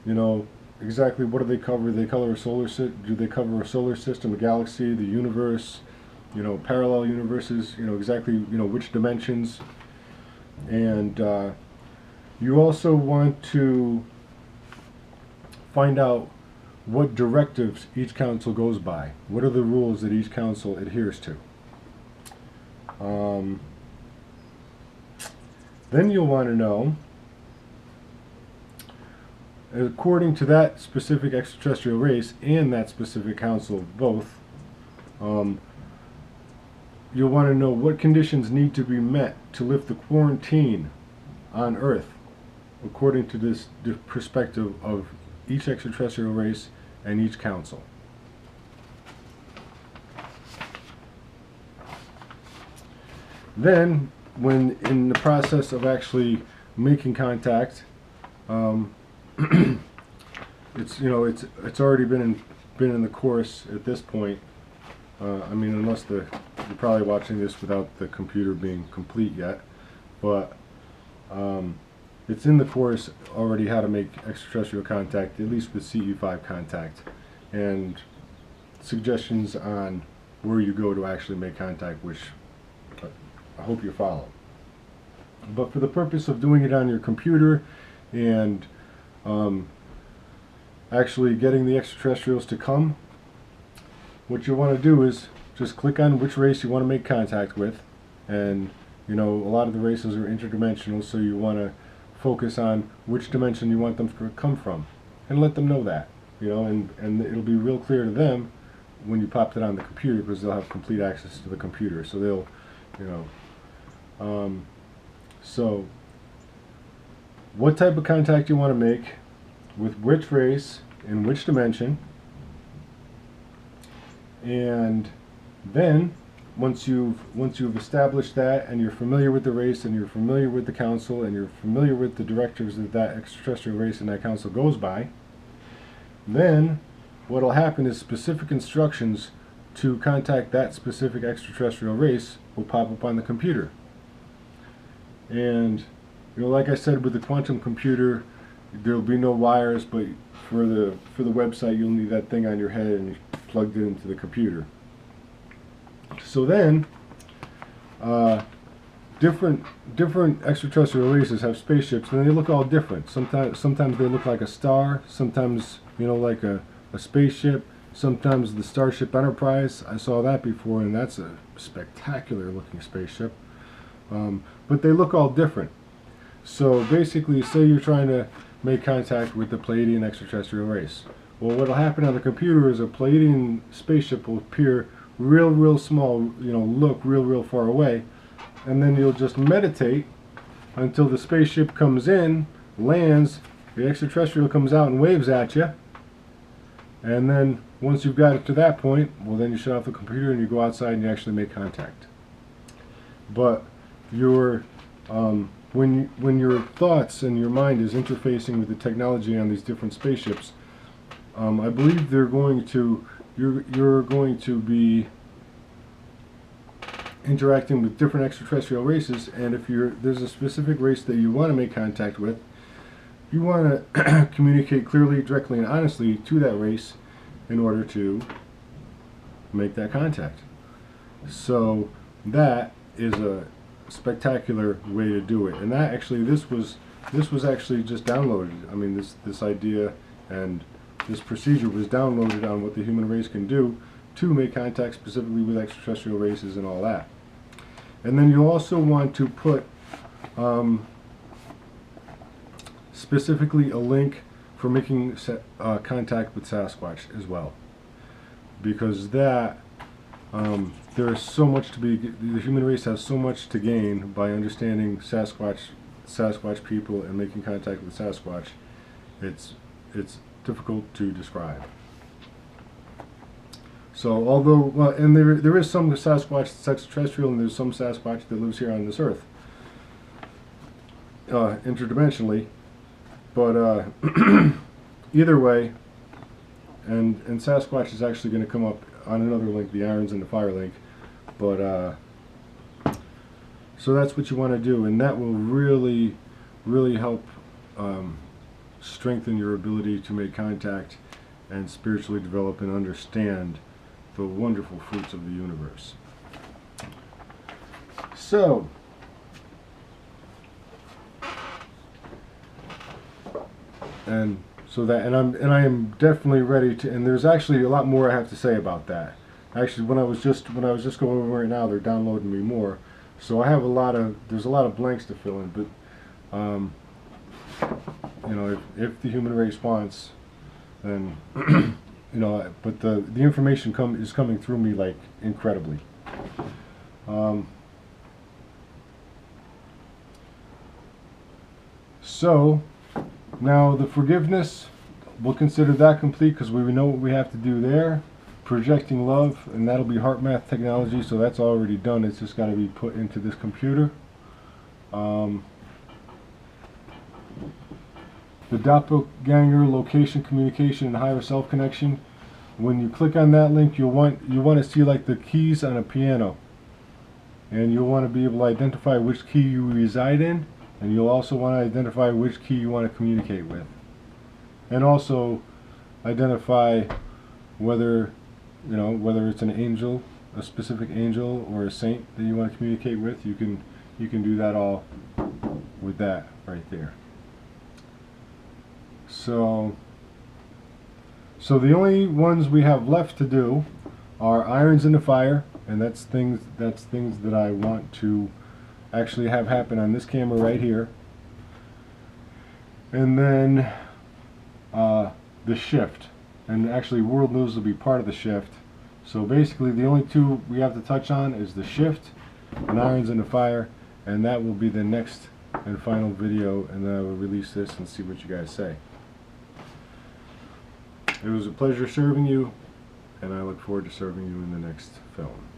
you know, exactly what do they cover. They cover a do they cover a solar system, a galaxy, the universe, you know, parallel universes, you know, exactly, you know, which dimensions. And you also want to find out what directives each council goes by. What are the rules that each council adheres to? Then you'll want to know, according to that specific extraterrestrial race and that specific council both, you'll want to know what conditions need to be met to lift the quarantine on Earth, according to the perspective of each extraterrestrial race and each council. Then, when in the process of actually making contact, it's, you know, it's already been in the course at this point. I mean, unless you're probably watching this without the computer being complete yet, but it's in the course already how to make extraterrestrial contact, at least with CE5 contact, and suggestions on where you go to actually make contact, which I hope you follow. But for the purpose of doing it on your computer and actually getting the extraterrestrials to come, what you want to do is just click on which race you want to make contact with. And you know, a lot of the races are interdimensional, so you want to focus on which dimension you want them to come from and let them know that, you know, and it'll be real clear to them when you pop it on the computer, because they'll have complete access to the computer, so they'll, you know, so what type of contact you want to make with which race in which dimension. And then once you've established that, and you're familiar with the race, and you're familiar with the council, and you're familiar with the directives that that extraterrestrial race and that council goes by, then what will happen is specific instructions to contact that specific extraterrestrial race will pop up on the computer. And you know, like I said, with the quantum computer, there'll be no wires, but for the website, you'll need that thing on your head and plugged it into the computer. So then, different extraterrestrial races have spaceships, and they look all different. Sometimes they look like a star. Sometimes, you know, like a spaceship. Sometimes the Starship Enterprise. I saw that before, and that's a spectacular looking spaceship. But they look all different. So basically, say you're trying to make contact with the Pleiadian extraterrestrial race. Well, what will happen on the computer is a Pleiadian spaceship will appear real small, you know, look real far away, and then you'll just meditate until the spaceship comes in, lands, the extraterrestrial comes out and waves at you, and then once you've got it to that point, well, then you shut off the computer and you go outside and you actually make contact. But your when your thoughts and your mind is interfacing with the technology on these different spaceships, I believe you're going to be interacting with different extraterrestrial races, and if there's a specific race that you want to make contact with, you want to communicate clearly, directly, and honestly to that race in order to make that contact. So that is a spectacular way to do it, and that actually this was actually just downloaded. I mean, this idea and this procedure was downloaded on what the human race can do to make contact specifically with extraterrestrial races and all that. And then you also want to put specifically a link for making contact with Sasquatch as well, because that there's so much to be. The human race has so much to gain by understanding Sasquatch people and making contact with Sasquatch. It's difficult to describe. So although, well, and there is some Sasquatch that's extraterrestrial, and there's some Sasquatch that lives here on this earth, interdimensionally, but either way, and Sasquatch is actually going to come up on another link, the Irons and the Fire link, but so that's what you want to do, and that will really help strengthen your ability to make contact and spiritually develop and understand the wonderful fruits of the universe. So, and I am definitely ready to. And there's actually a lot more I have to say about that. Actually, when I was just going over right now, they're downloading me more, so I have there's a lot of blanks to fill in. But you know, if the human race wants, then you know, but the information is coming through me like incredibly. So now the forgiveness, we'll consider that complete because we know what we have to do there. Projecting love, and that'll be heart math technology, so that's already done. It's just got to be put into this computer. The doppelganger location communication and higher self connection. When you click on that link, you want to see like the keys on a piano, and you'll want to be able to identify which key you reside in, and you'll also want to identify which key you want to communicate with, and also identify whether it's an angel, a specific angel, or a saint that you want to communicate with. You can do that all with that right there. So the only ones we have left to do are irons in the fire, and that's things that I want to actually have happen on this camera right here. And then the shift. And actually world news will be part of the shift. So basically the only two we have to touch on is the shift and irons in the fire, and that will be the next and final video, and then I will release this and see what you guys say. It was a pleasure serving you, and I look forward to serving you in the next film.